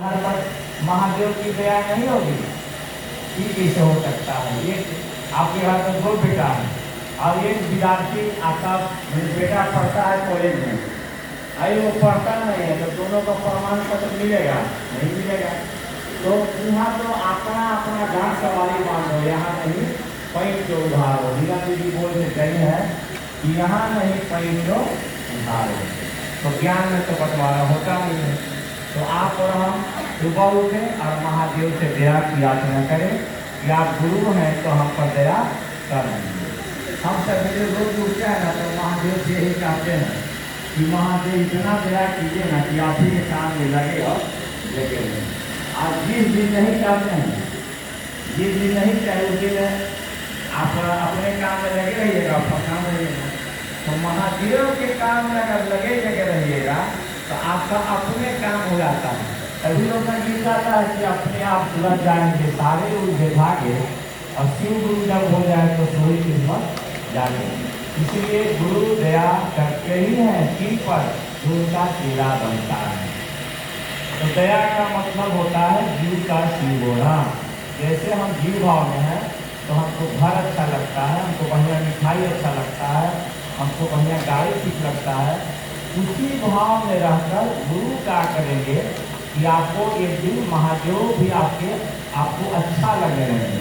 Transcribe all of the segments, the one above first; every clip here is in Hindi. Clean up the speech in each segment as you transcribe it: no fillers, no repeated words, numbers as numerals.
हमारे पर महादेव की दया नहीं होगी, ये कैसे हो सकता है। एक आपके घर में 2 बेटा है और एक विद्यार्थी आपका बेटा पढ़ता है कॉलेज में, अरे वो पढ़ता नहीं है तो दोनों का प्रमाण पत्र मिलेगा नहीं मिलेगा। तो यहाँ तो अपना अपना गांठ सवारी बांधो, यहाँ नहीं पैंट जो उधारो। रीना दीदी बोल के कही है कि यहाँ नहीं पैंट जो उधारो। तो ज्ञान में तो बंटवारा होता नहीं है। तो आप और हम सुबह उठें और महादेव से दया की याचना करें कि आप गुरु हैं तो हम पर दया कर देंगे। हम सवेरे रोज उठते हैं ना तो महादेव से यही कहते हैं कि महादेव इतना दया कीजिए ना कि आप ही के काम में लगे और लगे रहें। आज जिस दिन नहीं करते हैं, जिस दिन नहीं चाहे उस दिन आप अपने काम में लगे रहिएगा, अपना काम रहिएगा। तो महादेव के काम में अगर लगे रहिएगा तो आपका अपने काम हो जाता है। अभी लोग का गीत आता है कि अपने आप सुलझ जाएंगे सारे उनके भागे, और शिव गुरु जब हो जाए तो सोई किस्मत जागे। इसलिए गुरु दया करते ही हैं किन पर जो उनका चेला बनता है। तो दया का मतलब होता है जीव का शिव होना। जैसे हम जीव भाव में हैं तो हमको घर अच्छा लगता है, हमको बढ़िया मिठाई अच्छा लगता है, हमको बढ़िया गाड़ी ठीक लगता है। उसी भाव में रहकर गुरु क्या करेंगे कि आपको एक दिन महादेव भी आपको अच्छा लगने लगेंगे।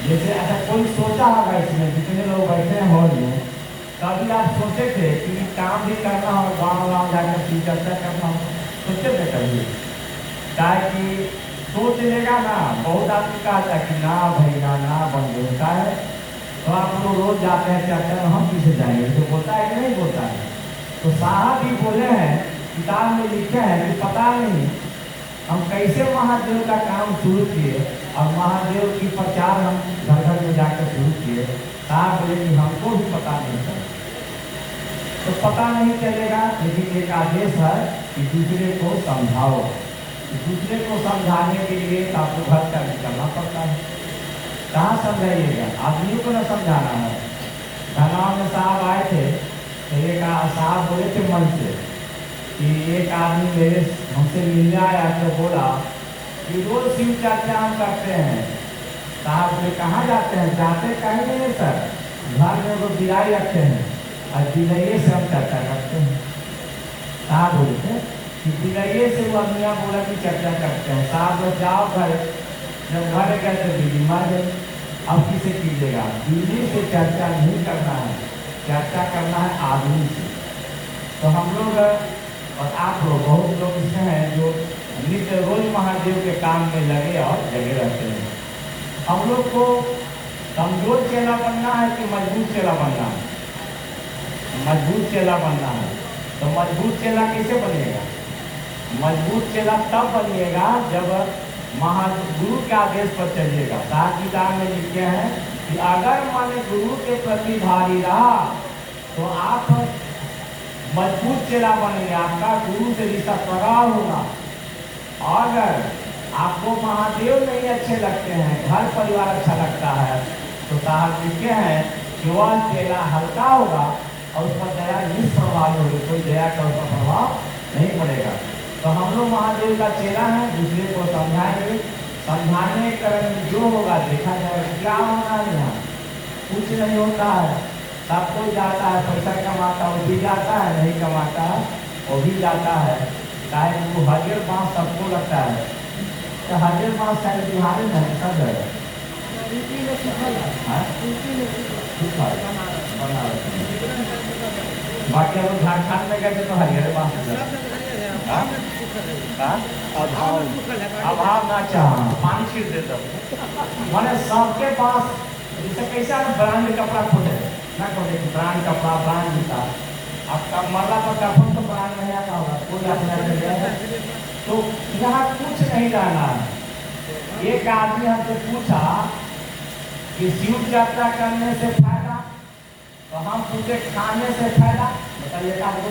जैसे ऐसा कोई सोचा होगा इसमें, जितने लोग बैठे हैं हॉल में, कभी आप सोचे थे कि काम भी करना हो, गाँव जाकर की चर्चा करना हो, सोचे थे कभी? चाहे कि सोच लेगा ना, बहुत आदमी कहता है कि ना भैया ना बंद होता है। तो आप लोग रोज जाते हैं चर्चा में, हम किसे जाएंगे? तो बोलता है कि नहीं बोलता है? तो साहब भी बोले हैं, किताब में लिखे हैं कि पता नहीं हम कैसे महादेव का काम शुरू किए और महादेव की प्रचार हम घर घर में जाकर शुरू किए। साहब बोले कि हमको भी पता नहीं था। तो पता नहीं चलेगा, लेकिन एक आदेश है कि दूसरे को समझाओ। दूसरे को समझाने के लिए आपको घर का निकलना पड़ता है। कहाँ समझाइएगा? आदमियों को न समझाना है। गाँव में साहब आए थे तो एक साहब बोले थे मन से कि एक आदमी मेरे हमसे मिलने आया तो बोला कि रोज शिव चर्चा हम करते हैं। साहब बोले कहाँ जाते हैं? जाते कहीं नहीं सर, घर में वो बिराई रखते हैं और बिरैये से हम चर्चा करते हैं। साहब बोले थे कि बिरैये से वो मियाँ बोला कि चर्चा करते हैं। साहब बोले जाओ घर। जब घर गए तो बिल्ली मर गई। अब किसे कीजिएगा? बिल्ली से चर्चा नहीं करना है, चर्चा करना है आदमी से। तो हम लोग और आप लोग बहुत लोग इसमें हैं जो नित्य रोज महादेव के काम में लगे और लगे रहते हैं। हम लोग को कमजोर चेला बनना है कि मजबूत चेला बनना है? मजबूत चेला बनना है। तो मजबूत चेला कैसे बनिएगा? मजबूत चेला तब बनिएगा जब महागुरु के आदेश पर चलिएगा। साथ किताब में लिखे हैं कि अगर मन गुरु के प्रति भारी रहा तो आप मजबूत चेला बनेंगे, आपका गुरु से रिश्ता प्रगाढ़ होगा। अगर आपको महादेव नहीं अच्छे लगते हैं, घर परिवार अच्छा लगता है, तो साहब लिखे हैं कि वह चेला हल्का होगा और उस पर दया निष्प्रभावी होगी, कोई दया का उसका प्रभाव नहीं पड़ेगा। तो हम लोग महादेव का चेला है, दूसरे को समझाएंगे। समझाने कारण जो होगा देखा जाएगा। क्या होना है यहाँ? कुछ नहीं होता है। सब कोई जाता है, पैसा कमाता है वो भी जाता है, नहीं कमाता है वो भी जाता है। चाहे वो हरियर बाँस सबको लगता है। तो हरियर बाँस चाहे बिहारी नहीं सब है, बाकी लोग झारखंड में गए तो हरियर बाँस अभाव ना चाह पानी छीट देता मैंने सबके पास। जैसे कैसे ब्रांड कपड़ा खोले ना, खोले ब्रांड कपड़ा ब्रांड जूता, आपका मरला पर कपड़ा तो ब्रांड नहीं आता होगा, कोई अपना। तो यहाँ कुछ नहीं रहना है। एक आदमी हमसे पूछा कि शिव यात्रा करने से फायदा, तो हम पूछे खाने से फायदा बताइए। आपको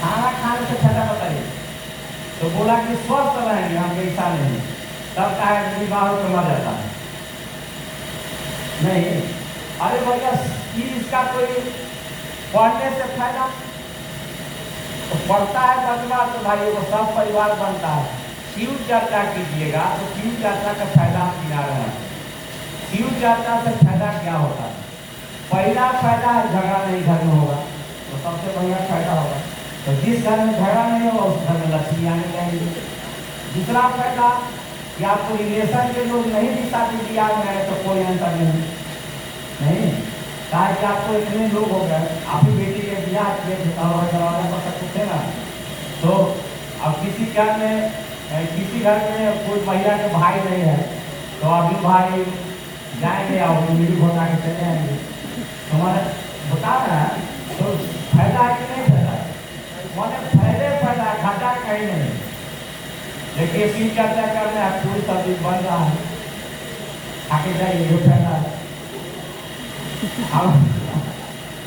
खाना खाने से फायदा बताइए। तो बोला कि स्वस्थ रहेंगे हम, ऐसा नहीं। तब का है विवाह तो मर जाता है नहीं। अरे भैया इसका कोई पढ़ने से फायदा, तो पढ़ता है बचवा तो भाई वो सब परिवार बनता है। शिव चर्चा कीजिएगा तो शिव चर्चा का फायदा हम गिना रहे हैं। शिव चर्चा से फायदा क्या होता है? पहला फायदा है झगड़ा नहीं घर में होगा, तो सबसे बढ़िया फायदा होगा। तो जिस घर में झगड़ा नहीं होगा उस घर में लक्ष्मी आने लगेगी। दूसरा फायदा कि आपको रिलेशन के लोग नहीं भी शादी ब्याह में है तो कोई अंतर नहीं कहा कि आपको इतने लोग हो गए, आप ही बेटी के ब्याह किए दरवाजा पर सब कुछ है ना। तो अब किसी घर में कोई महिला के भाई नहीं है तो अभी भाई जाएंगे और मिली घोटा के चले जाएंगे। तो मैंने बता रहा है तो फायदा है कि नहीं फायदा है? मैंने फायदा घाटा कहीं नहीं। देखिए शिव चर्चा करना है, पूरी सब्जी बन रहा है, आके जाइए, ये फायदा है।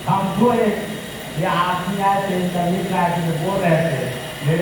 हमको ये आदमी आए थे इंटरव्यू बोल रहे थे मेरे